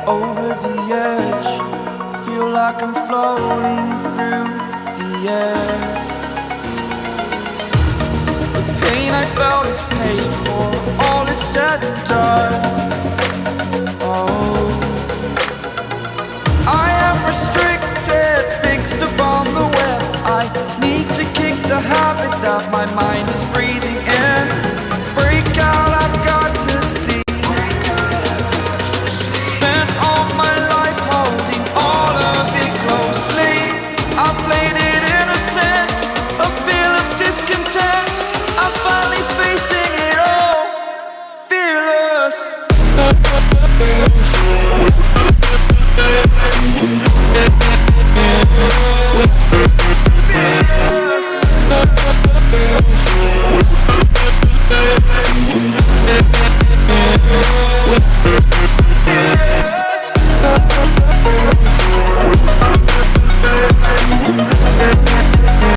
over the edge. Feel like I'm floating through the air. The pain I felt is paid for, all is said and done. Oh, I am restricted, fixed upon the web. I need to kick the habit that my mind is breathing in. Break out, I've got to see. Spent all my life holding all of it closely. I played it innocent, a feel of discontent. I'm finally facing it all, fearless.